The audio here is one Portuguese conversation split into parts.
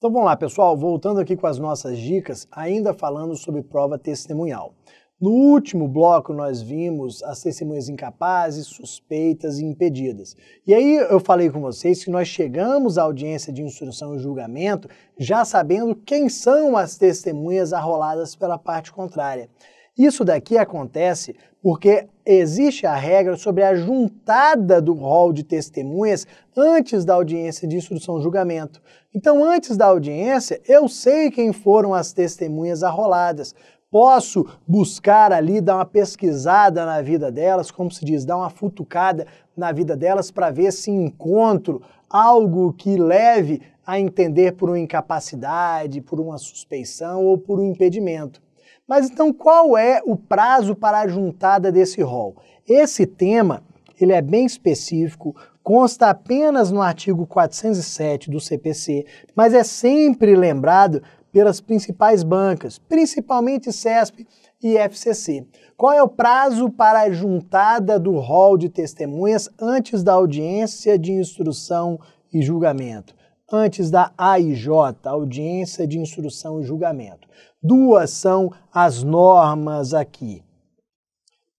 Então vamos lá, pessoal, voltando aqui com as nossas dicas, ainda falando sobre prova testemunhal. No último bloco nós vimos as testemunhas incapazes, suspeitas e impedidas. E aí eu falei com vocês que nós chegamos à audiência de instrução e julgamento já sabendo quem são as testemunhas arroladas pela parte contrária. Isso daqui acontece porque existe a regra sobre a juntada do rol de testemunhas antes da audiência de instrução e julgamento. Então, antes da audiência, eu sei quem foram as testemunhas arroladas. Posso buscar ali, dar uma pesquisada na vida delas, como se diz, dar uma futucada na vida delas para ver se encontro algo que leve a entender por uma incapacidade, por uma suspeição ou por um impedimento. Mas então qual é o prazo para a juntada desse rol? Esse tema ele é bem específico, consta apenas no artigo 407 do CPC, mas é sempre lembrado pelas principais bancas, principalmente CESP e FCC. Qual é o prazo para a juntada do rol de testemunhas antes da audiência de instrução e julgamento? Antes da AIJ, Audiência de Instrução e Julgamento. Duas são as normas aqui.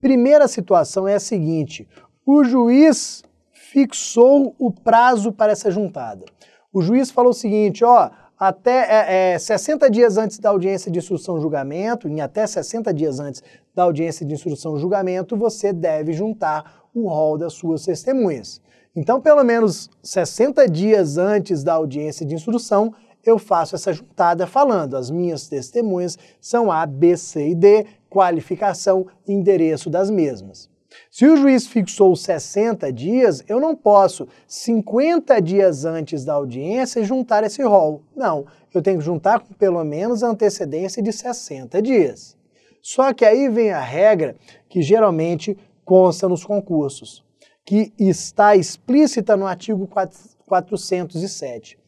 Primeira situação é a seguinte: o juiz fixou o prazo para essa juntada. O juiz falou o seguinte, ó, até 60 dias antes da audiência de instrução e julgamento, em até 60 dias antes da audiência de instrução e julgamento, você deve juntar o rol das suas testemunhas. Então, pelo menos 60 dias antes da audiência de instrução, eu faço essa juntada falando, as minhas testemunhas são A, B, C e D, qualificação e endereço das mesmas. Se o juiz fixou 60 dias, eu não posso 50 dias antes da audiência juntar esse rol. Não, eu tenho que juntar com pelo menos a antecedência de 60 dias. Só que aí vem a regra que geralmente consta nos concursos, que está explícita no artigo 407.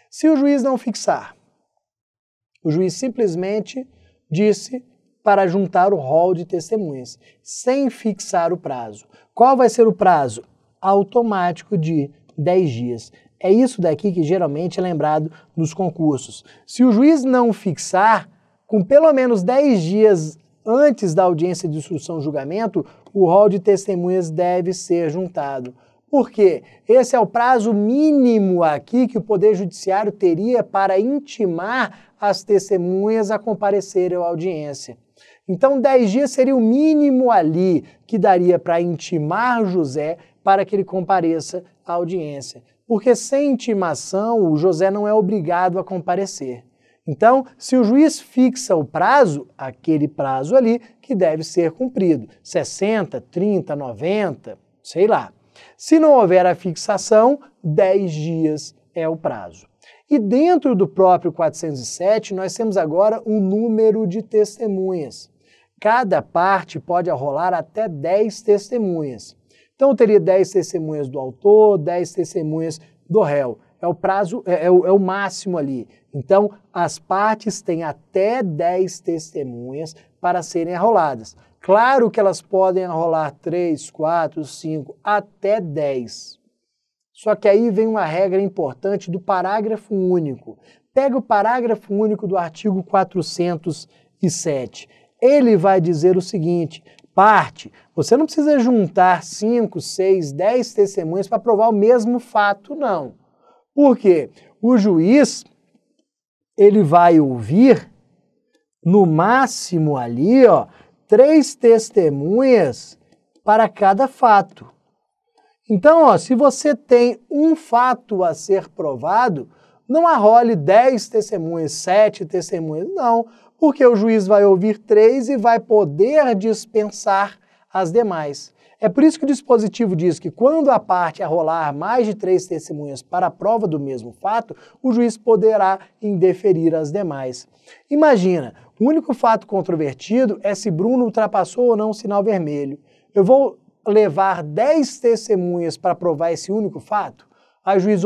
Se o juiz não fixar, o juiz simplesmente disse para juntar o rol de testemunhas, sem fixar o prazo. Qual vai ser o prazo? Automático de 10 dias. É isso daqui que geralmente é lembrado nos concursos. Se o juiz não fixar, com pelo menos 10 dias antes da audiência de instrução e julgamento, o rol de testemunhas deve ser juntado. Por quê? Esse é o prazo mínimo aqui que o Poder Judiciário teria para intimar as testemunhas a comparecerem à audiência. Então, 10 dias seria o mínimo ali que daria para intimar José para que ele compareça à audiência. Porque sem intimação, o José não é obrigado a comparecer. Então, se o juiz fixa o prazo, aquele prazo ali que deve ser cumprido, 60, 30, 90, sei lá. Se não houver a fixação, 10 dias é o prazo. E dentro do próprio 407, nós temos agora um número de testemunhas. Cada parte pode arrolar até 10 testemunhas. Então, eu teria 10 testemunhas do autor, 10 testemunhas do réu. É o prazo, é o máximo ali. Então, as partes têm até 10 testemunhas para serem arroladas. Claro que elas podem arrolar 3, 4, 5, até 10. Só que aí vem uma regra importante do parágrafo único. Pega o parágrafo único do artigo 407. Ele vai dizer o seguinte: parte, você não precisa juntar 5, 6, 10 testemunhas para provar o mesmo fato, não. Por quê? O juiz, ele vai ouvir, no máximo ali, ó, 3 testemunhas para cada fato. Então, ó, se você tem um fato a ser provado, não arrole 10 testemunhas, 7 testemunhas, não, porque o juiz vai ouvir 3 e vai poder dispensar as demais. É por isso que o dispositivo diz que quando a parte arrolar mais de 3 testemunhas para a prova do mesmo fato, o juiz poderá indeferir as demais. Imagina, o único fato controvertido é se Bruno ultrapassou ou não o sinal vermelho. Eu vou levar 10 testemunhas para provar esse único fato? Aí o juiz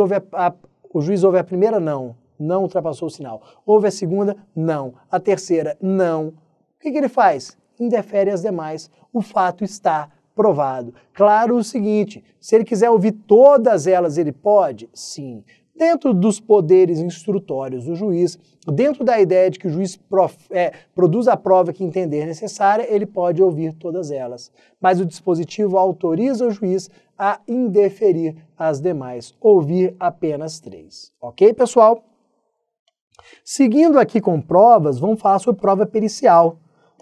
ouve a primeira, não ultrapassou o sinal. Ouve a segunda, não. A terceira, não. O que ele faz? Indefere as demais. O fato está provado. Claro o seguinte, se ele quiser ouvir todas elas, ele pode? Sim. Dentro dos poderes instrutórios do juiz, dentro da ideia de que o juiz produz a prova que entender necessária, ele pode ouvir todas elas. Mas o dispositivo autoriza o juiz a indeferir as demais, ouvir apenas 3. Ok, pessoal? Seguindo aqui com provas, vamos falar sobre prova pericial.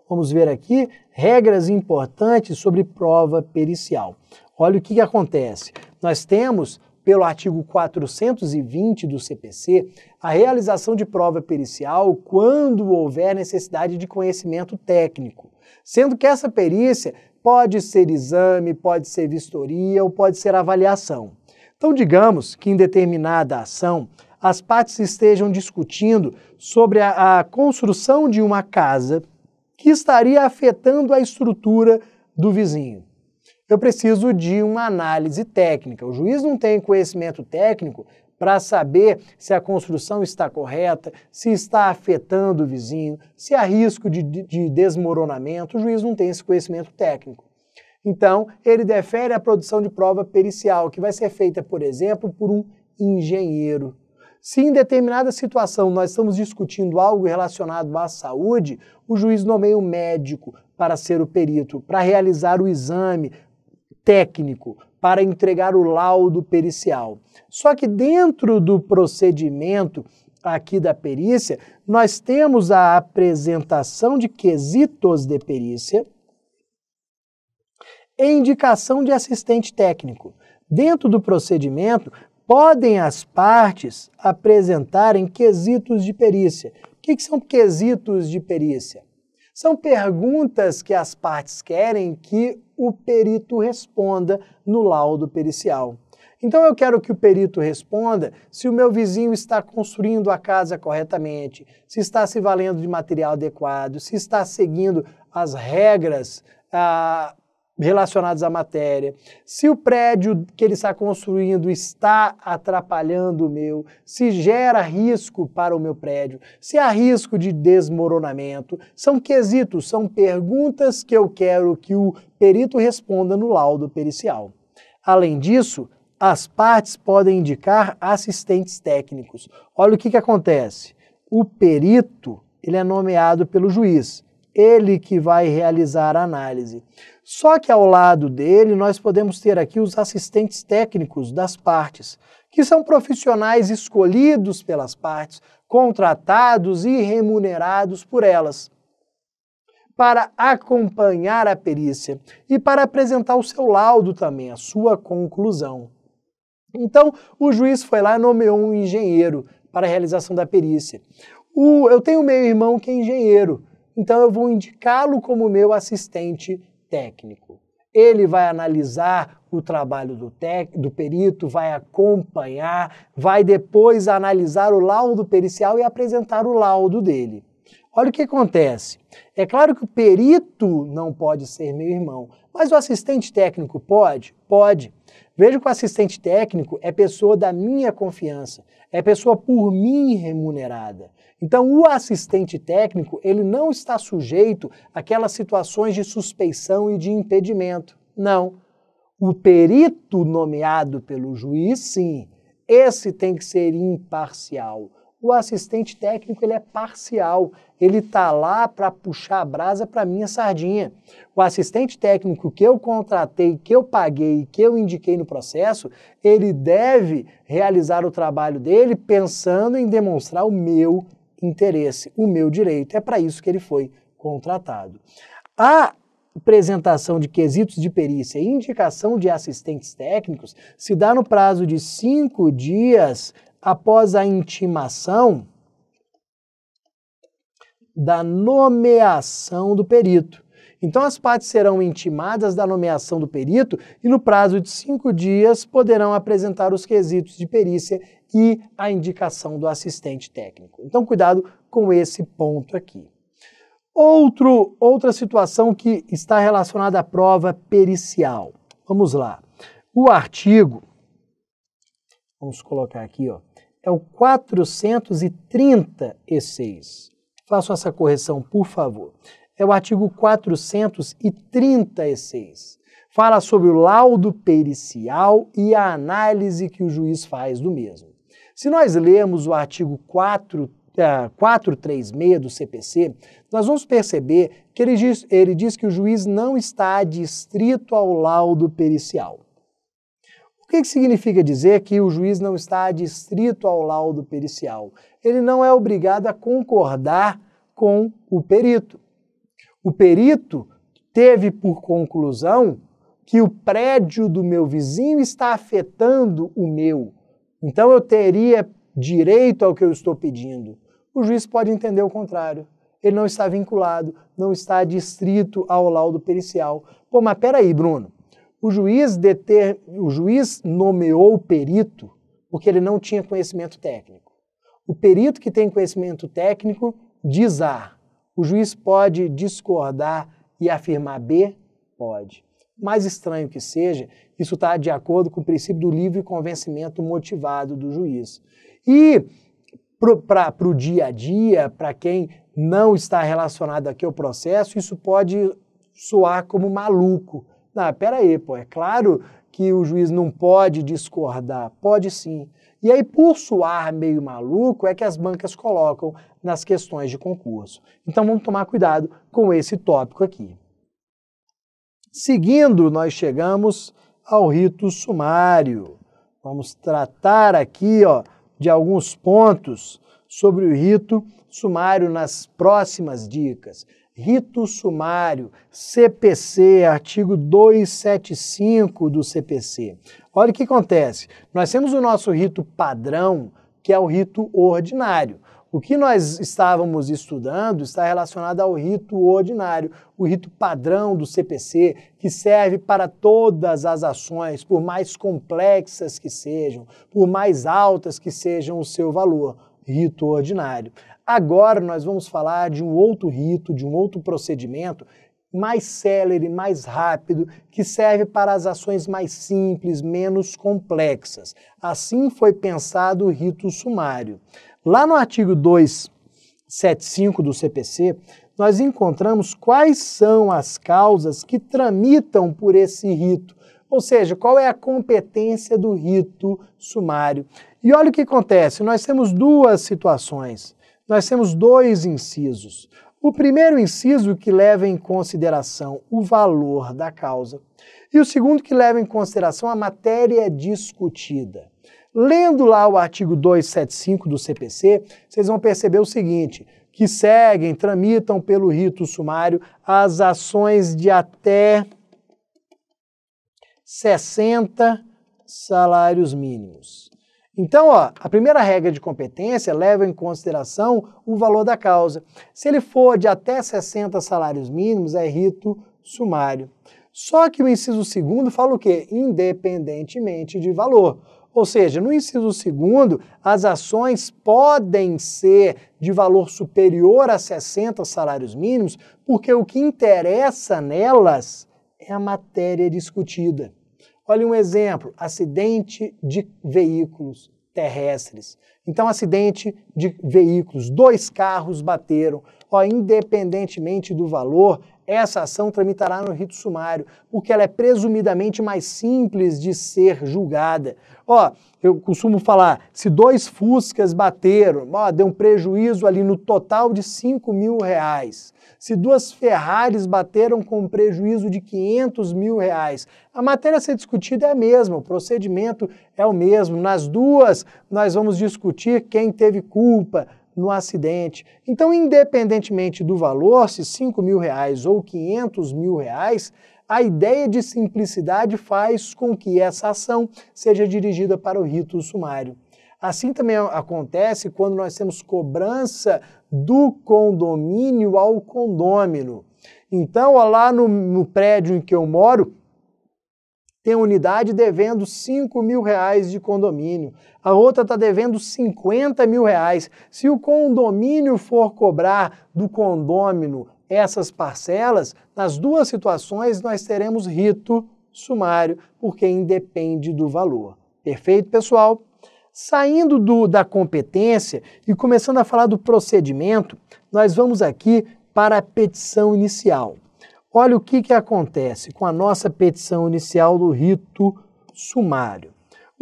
Vamos ver aqui regras importantes sobre prova pericial. Olha o que acontece. Nós temos, pelo artigo 420 do CPC, a realização de prova pericial quando houver necessidade de conhecimento técnico, sendo que essa perícia pode ser exame, pode ser vistoria ou pode ser avaliação. Então, digamos que em determinada ação, as partes estejam discutindo sobre a construção de uma casa que estaria afetando a estrutura do vizinho. Eu preciso de uma análise técnica. O juiz não tem conhecimento técnico para saber se a construção está correta, se está afetando o vizinho, se há risco de desmoronamento. O juiz não tem esse conhecimento técnico. Então, ele defere a produção de prova pericial, que vai ser feita, por exemplo, por um engenheiro. Se em determinada situação nós estamos discutindo algo relacionado à saúde, o juiz nomeia um médico para ser o perito, para realizar o exame técnico, para entregar o laudo pericial. Só que dentro do procedimento aqui da perícia, nós temos a apresentação de quesitos de perícia e indicação de assistente técnico. Dentro do procedimento, podem as partes apresentarem quesitos de perícia. O que são quesitos de perícia? São perguntas que as partes querem que o perito responda no laudo pericial. Então eu quero que o perito responda se o meu vizinho está construindo a casa corretamente, se está se valendo de material adequado, se está seguindo as regras relacionadas à matéria, se o prédio que ele está construindo está atrapalhando o meu, se gera risco para o meu prédio, se há risco de desmoronamento. São quesitos, são perguntas que eu quero que o perito responda no laudo pericial. Além disso, as partes podem indicar assistentes técnicos. Olha o que acontece. O perito, ele é nomeado pelo juiz, ele que vai realizar a análise. Só que ao lado dele nós podemos ter aqui os assistentes técnicos das partes, que são profissionais escolhidos pelas partes, contratados e remunerados por elas, para acompanhar a perícia e para apresentar o seu laudo também, a sua conclusão. Então, o juiz foi lá e nomeou um engenheiro para a realização da perícia. Eu tenho meu irmão que é engenheiro, então eu vou indicá-lo como meu assistente técnico. Ele vai analisar o trabalho do perito, vai acompanhar, vai depois analisar o laudo pericial e apresentar o laudo dele. Olha o que acontece. É claro que o perito não pode ser meu irmão, mas o assistente técnico pode? Pode. Veja que o assistente técnico é pessoa da minha confiança, é pessoa por mim remunerada. Então, o assistente técnico, ele não está sujeito àquelas situações de suspeição e de impedimento. Não. O perito nomeado pelo juiz, sim. Esse tem que ser imparcial. O assistente técnico, ele é parcial. Ele está lá para puxar a brasa para a minha sardinha. O assistente técnico que eu contratei, que eu paguei, que eu indiquei no processo, ele deve realizar o trabalho dele pensando em demonstrar o meu interesse, o meu direito. É para isso que ele foi contratado. A apresentação de quesitos de perícia e indicação de assistentes técnicos se dá no prazo de 5 dias após a intimação da nomeação do perito. Então as partes serão intimadas da nomeação do perito e no prazo de 5 dias poderão apresentar os quesitos de perícia e a indicação do assistente técnico. Então cuidado com esse ponto aqui. Outra situação que está relacionada à prova pericial. Vamos lá. O artigo, vamos colocar aqui, ó, é o 436. Façam essa correção, por favor. É o artigo 436. Fala sobre o laudo pericial e a análise que o juiz faz do mesmo. Se nós lermos o artigo 436 do CPC, nós vamos perceber que ele diz que o juiz não está adstrito ao laudo pericial. O que significa dizer que o juiz não está adstrito ao laudo pericial? Ele não é obrigado a concordar com o perito. O perito teve por conclusão que o prédio do meu vizinho está afetando o meu. Então eu teria direito ao que eu estou pedindo. O juiz pode entender o contrário. Ele não está vinculado, não está adstrito ao laudo pericial. Pô, mas peraí, Bruno. O juiz nomeou o perito porque ele não tinha conhecimento técnico. O perito que tem conhecimento técnico diz A. O juiz pode discordar e afirmar B? Pode. Mais estranho que seja, isso está de acordo com o princípio do livre convencimento motivado do juiz. E para o dia a dia, para quem não está relacionado aqui ao processo, isso pode soar como maluco. Não, peraí, pô, é claro que o juiz não pode discordar. Pode sim. E aí, por soar meio maluco, é que as bancas colocam nas questões de concurso. Então, vamos tomar cuidado com esse tópico aqui. Seguindo, nós chegamos ao rito sumário. Vamos tratar aqui, de alguns pontos sobre o rito sumário nas próximas dicas. Rito sumário, CPC, artigo 275 do CPC. Olha o que acontece. Nós temos o nosso rito padrão, que é o rito ordinário. O que nós estávamos estudando está relacionado ao rito ordinário, o rito padrão do CPC, que serve para todas as ações, por mais complexas que sejam, por mais altas que sejam o seu valor, rito ordinário. Agora nós vamos falar de um outro rito, de um outro procedimento mais célere, mais rápido, que serve para as ações mais simples, menos complexas. Assim foi pensado o rito sumário. Lá no artigo 275 do CPC, nós encontramos quais são as causas que tramitam por esse rito, ou seja, qual é a competência do rito sumário. E olha o que acontece, nós temos duas situações, nós temos dois incisos. O primeiro inciso que leva em consideração o valor da causa e o segundo que leva em consideração a matéria discutida. Lendo lá o artigo 275 do CPC, vocês vão perceber o seguinte, que tramitam pelo rito sumário as ações de até 60 salários mínimos. Então, a primeira regra de competência leva em consideração o valor da causa. Se ele for de até 60 salários mínimos, é rito sumário. Só que o inciso segundo fala o quê? Independentemente de valor. Ou seja, no inciso segundo, as ações podem ser de valor superior a 60 salários mínimos, porque o que interessa nelas é a matéria discutida. Olha um exemplo, acidente de veículos terrestres. Então, acidente de veículos, 2 carros bateram. Independentemente do valor, essa ação tramitará no rito sumário, porque ela é presumidamente mais simples de ser julgada. Eu costumo falar, se 2 Fuscas bateram, deu um prejuízo ali no total de R$5.000. Se 2 Ferraris bateram com um prejuízo de R$500.000, a matéria a ser discutida é a mesma, o procedimento é o mesmo. Nas duas, nós vamos discutir quem teve culpa no acidente. Então, independentemente do valor, se R$5.000 ou R$500.000, a ideia de simplicidade faz com que essa ação seja dirigida para o rito sumário. Assim também acontece quando nós temos cobrança do condomínio ao condômino. Então, lá no prédio em que eu moro, tem unidade devendo R$5.000 de condomínio, a outra está devendo R$50.000. Se o condomínio for cobrar do condômino essas parcelas, nas duas situações nós teremos rito sumário, porque independe do valor. Perfeito, pessoal? Saindo da competência e começando a falar do procedimento, nós vamos aqui para a petição inicial. Olha o que acontece com a nossa petição inicial do rito sumário.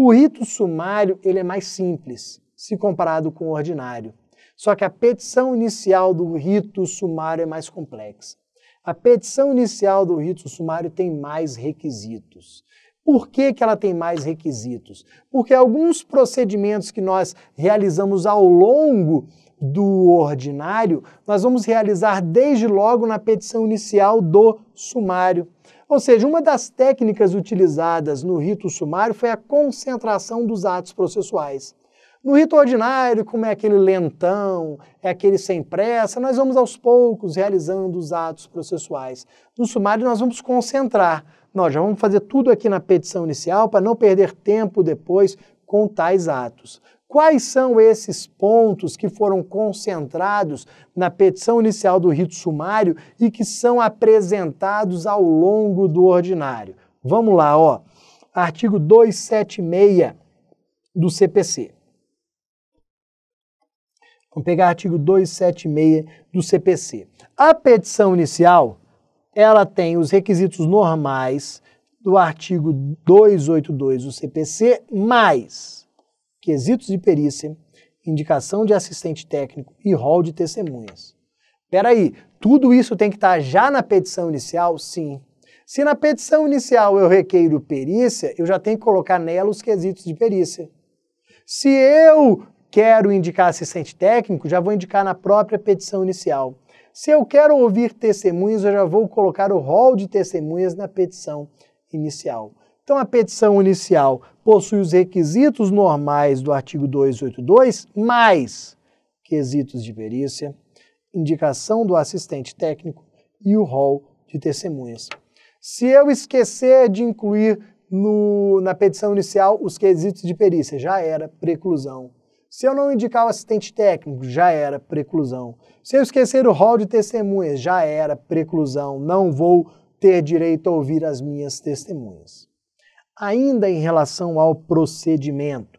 O rito sumário ele é mais simples, se comparado com o ordinário. Só que a petição inicial do rito sumário é mais complexa. A petição inicial do rito sumário tem mais requisitos. Por que ela tem mais requisitos? Porque alguns procedimentos que nós realizamos ao longo do ordinário, nós vamos realizar desde logo na petição inicial do sumário. Ou seja, uma das técnicas utilizadas no rito sumário foi a concentração dos atos processuais. No rito ordinário, como é aquele lentão, é aquele sem pressa, nós vamos aos poucos realizando os atos processuais. No sumário nós vamos concentrar. Nós já vamos fazer tudo aqui na petição inicial para não perder tempo depois com tais atos. Quais são esses pontos que foram concentrados na petição inicial do rito sumário e que são apresentados ao longo do ordinário? Vamos lá, ó. Artigo 276 do CPC. Vamos pegar artigo 276 do CPC. A petição inicial, ela tem os requisitos normais do artigo 282 do CPC, mais quesitos de perícia, indicação de assistente técnico e rol de testemunhas. Espera aí, tudo isso tem que estar já na petição inicial? Sim. Se na petição inicial eu requeiro perícia, eu já tenho que colocar nela os quesitos de perícia. Se eu quero indicar assistente técnico, já vou indicar na própria petição inicial. Se eu quero ouvir testemunhas, eu já vou colocar o rol de testemunhas na petição inicial. Então, a petição inicial possui os requisitos normais do artigo 282, mais quesitos de perícia, indicação do assistente técnico e o rol de testemunhas. Se eu esquecer de incluir na petição inicial os quesitos de perícia, já era preclusão. Se eu não indicar o assistente técnico, já era preclusão. Se eu esquecer o rol de testemunhas, já era preclusão. Não vou ter direito a ouvir as minhas testemunhas. Ainda em relação ao procedimento.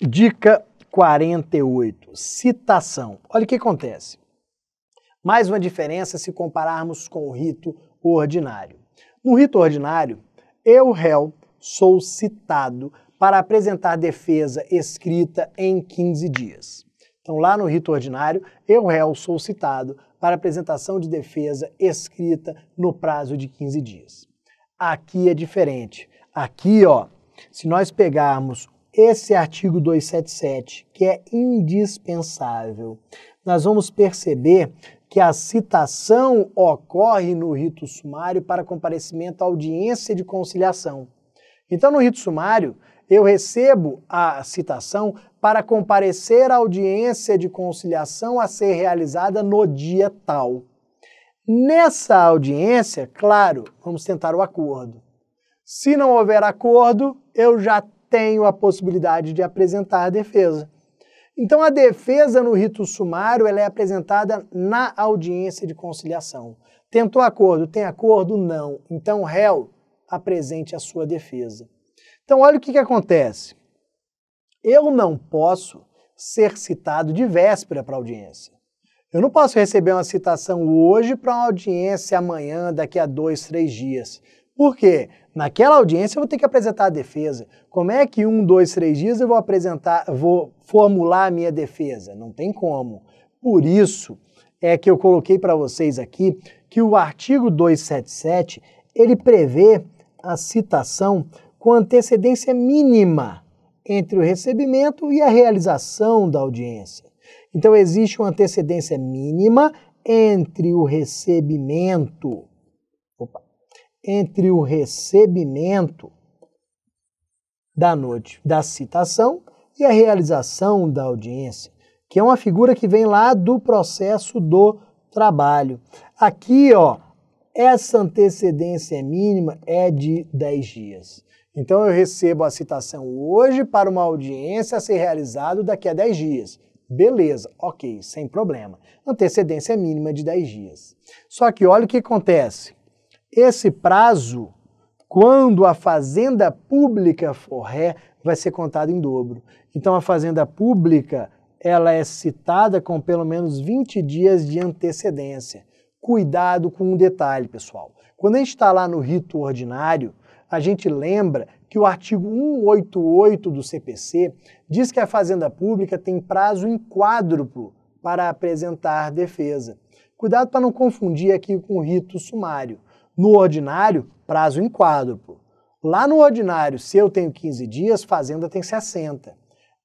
Dica 48, citação. Olha o que acontece. Mais uma diferença se compararmos com o rito ordinário. No rito ordinário, eu, réu, sou citado para apresentar defesa escrita em 15 dias. Então, lá no rito ordinário, eu, réu, sou citado para apresentação de defesa escrita no prazo de 15 dias. Aqui é diferente. Aqui, ó, se nós pegarmos esse artigo 277, que é indispensável, nós vamos perceber que a citação ocorre no rito sumário para comparecimento à audiência de conciliação. Então, no rito sumário, eu recebo a citação para comparecer à audiência de conciliação a ser realizada no dia tal. Nessa audiência, claro, vamos tentar o acordo. Se não houver acordo, eu já tenho a possibilidade de apresentar a defesa. Então, a defesa no rito sumário ela é apresentada na audiência de conciliação. Tentou acordo? Tem acordo? Não. Então, réu, apresente a sua defesa. Então, olha o que acontece. Eu não posso ser citado de véspera para audiência. Eu não posso receber uma citação hoje para uma audiência amanhã, daqui a 2, 3 dias. Por quê? Naquela audiência eu vou ter que apresentar a defesa. Como é que 1, 2, 3 dias eu vou formular a minha defesa? Não tem como. Por isso é que eu coloquei para vocês aqui que o artigo 277, ele prevê a citação com antecedência mínima entre o recebimento e a realização da audiência. Então, existe uma antecedência mínima entre o recebimento, da citação e a realização da audiência, que é uma figura que vem lá do processo do trabalho. Aqui, ó, essa antecedência mínima é de 10 dias. Então, eu recebo a citação hoje para uma audiência a ser realizada daqui a 10 dias. Beleza, ok, sem problema. Antecedência mínima de 10 dias. Só que olha o que acontece. Esse prazo, quando a fazenda pública for ré, vai ser contado em dobro. Então, a fazenda pública, ela é citada com pelo menos 20 dias de antecedência. Cuidado com um detalhe, pessoal. Quando a gente está lá no rito ordinário, a gente lembra que o artigo 188 do CPC diz que a Fazenda Pública tem prazo em quádruplo para apresentar defesa. Cuidado para não confundir aqui com o rito sumário. No ordinário, prazo em quádruplo. Lá no ordinário, se eu tenho 15 dias, Fazenda tem 60.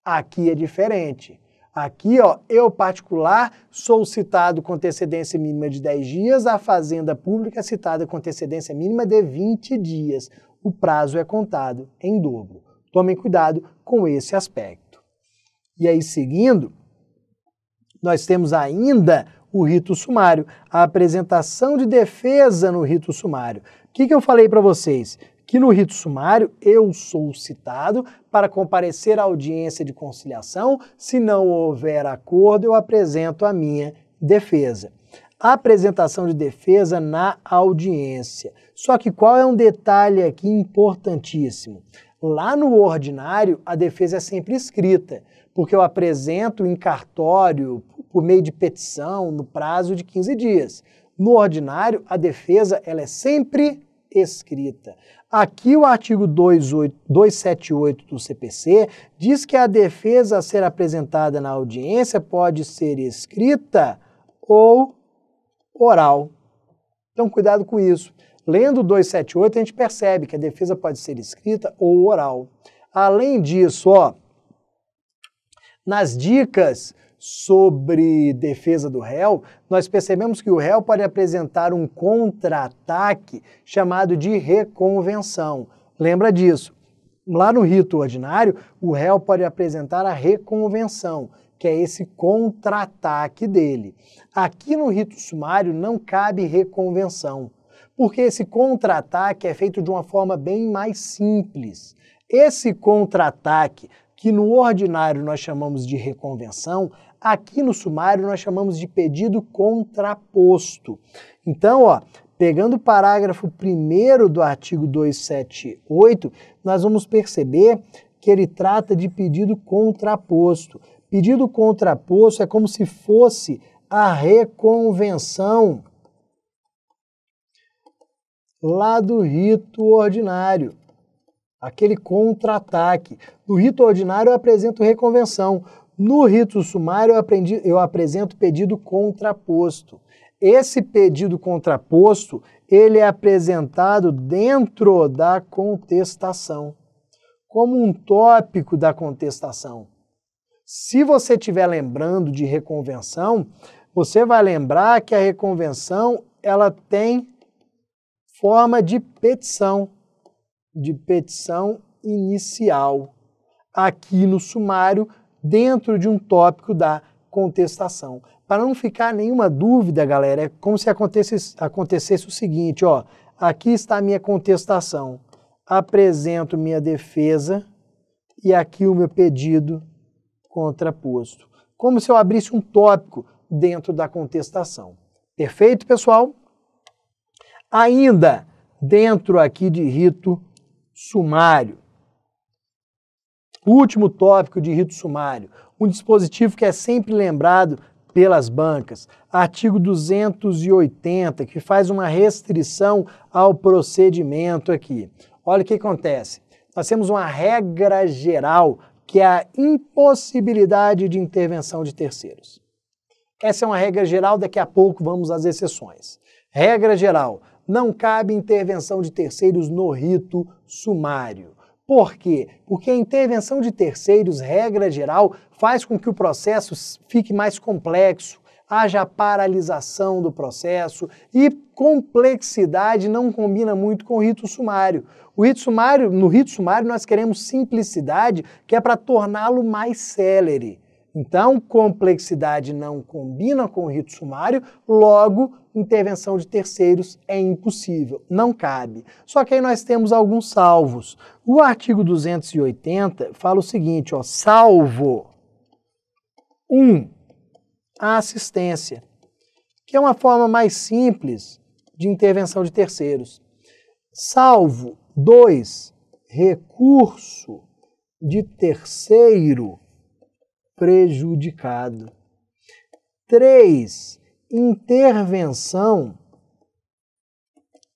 Aqui é diferente. Aqui, ó, eu particular sou citado com antecedência mínima de 10 dias, a Fazenda Pública é citada com antecedência mínima de 20 dias. O prazo é contado em dobro. Tomem cuidado com esse aspecto. E aí, seguindo, nós temos ainda o rito sumário, a apresentação de defesa no rito sumário. O que eu falei para vocês? Que no rito sumário eu sou citado para comparecer à audiência de conciliação. Se não houver acordo, eu apresento a minha defesa. A apresentação de defesa na audiência. Só que qual é um detalhe aqui importantíssimo? Lá no ordinário, a defesa é sempre escrita, porque eu apresento em cartório, por meio de petição, no prazo de 15 dias. No ordinário, a defesa ela é sempre escrita. Aqui o artigo 278 do CPC diz que a defesa a ser apresentada na audiência pode ser escrita ou oral. Então cuidado com isso. Lendo o 278 a gente percebe que a defesa pode ser escrita ou oral. Além disso, ó, nas dicas sobre defesa do réu, nós percebemos que o réu pode apresentar um contra-ataque chamado de reconvenção. Lembra disso? Lá no rito ordinário, o réu pode apresentar a reconvenção, que é esse contra-ataque dele. Aqui no rito sumário não cabe reconvenção, porque esse contra-ataque é feito de uma forma bem mais simples. Esse contra-ataque, que no ordinário nós chamamos de reconvenção, aqui no sumário nós chamamos de pedido contraposto. Então, ó, pegando o parágrafo 1º do artigo 278, nós vamos perceber que ele trata de pedido contraposto. Pedido contraposto é como se fosse a reconvenção lá do rito ordinário. Aquele contra-ataque. No rito ordinário eu apresento reconvenção. No rito sumário eu apresento pedido contraposto. Esse pedido contraposto, ele é apresentado dentro da contestação, como um tópico da contestação. Se você estiver lembrando de reconvenção, você vai lembrar que a reconvenção ela tem forma de petição inicial, aqui no sumário, dentro de um tópico da contestação. Para não ficar nenhuma dúvida, galera, é como se acontecesse o seguinte, ó, aqui está a minha contestação, apresento minha defesa e aqui o meu pedido contraposto. Como se eu abrisse um tópico dentro da contestação. Perfeito, pessoal? Ainda dentro aqui de rito sumário. Último tópico de rito sumário, um dispositivo que é sempre lembrado pelas bancas, artigo 280, que faz uma restrição ao procedimento aqui. Olha o que acontece. Nós temos uma regra geral, que é a impossibilidade de intervenção de terceiros. Essa é uma regra geral, daqui a pouco vamos às exceções. Regra geral, não cabe intervenção de terceiros no rito sumário. Por quê? Porque a intervenção de terceiros, regra geral, faz com que o processo fique mais complexo, haja paralisação do processo e complexidade não combina muito com o rito sumário. No rito sumário nós queremos simplicidade, que é para torná-lo mais célere. Então, complexidade não combina com o rito sumário, logo, intervenção de terceiros é impossível, não cabe. Só que aí nós temos alguns salvos. O artigo 280 fala o seguinte, ó, salvo 1. A assistência, que é uma forma mais simples de intervenção de terceiros. Salvo 2. Recurso de terceiro prejudicado. 3. Intervenção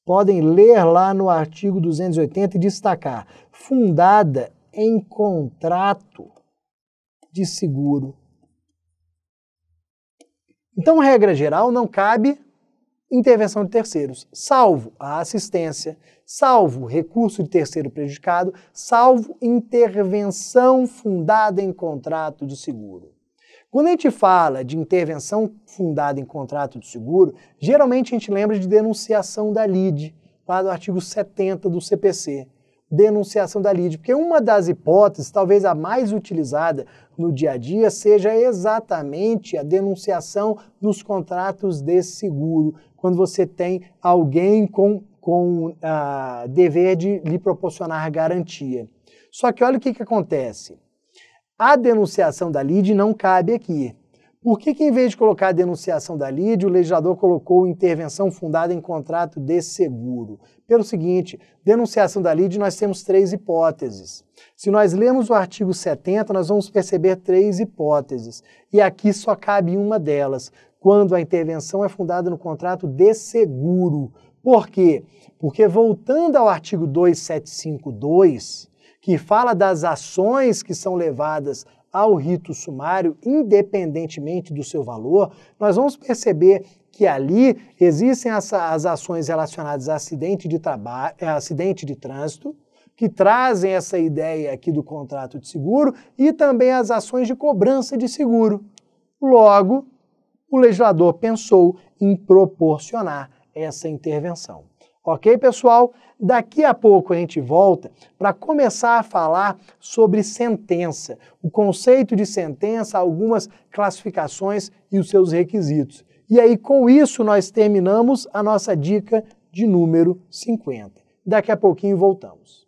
podem ler lá no artigo 280 e destacar: fundada em contrato de seguro. Então, regra geral, não cabe intervenção de terceiros, salvo a assistência, salvo recurso de terceiro prejudicado, salvo intervenção fundada em contrato de seguro. Quando a gente fala de intervenção fundada em contrato de seguro, geralmente a gente lembra de denunciação da lide, lá do artigo 70 do CPC. Denunciação da lide, porque uma das hipóteses, talvez a mais utilizada no dia a dia, seja exatamente a denunciação dos contratos de seguro, quando você tem alguém com dever de lhe proporcionar garantia. Só que olha o que acontece. A denunciação da lide não cabe aqui. Por que em vez de colocar a denunciação da lide, o legislador colocou intervenção fundada em contrato de seguro? Pelo seguinte, denunciação da lide nós temos 3 hipóteses. Se nós lermos o artigo 70, nós vamos perceber 3 hipóteses. E aqui só cabe uma delas, quando a intervenção é fundada no contrato de seguro. Por quê? Porque voltando ao artigo 2752, que fala das ações que são levadas ao rito sumário, independentemente do seu valor, nós vamos perceber que ali existem as ações relacionadas a acidente de trânsito, que trazem essa ideia aqui do contrato de seguro, e também as ações de cobrança de seguro. Logo, o legislador pensou em proporcionar essa intervenção. Ok, pessoal? Daqui a pouco a gente volta para começar a falar sobre sentença, o conceito de sentença, algumas classificações e os seus requisitos. E aí, com isso, nós terminamos a nossa dica de número 50. Daqui a pouquinho voltamos.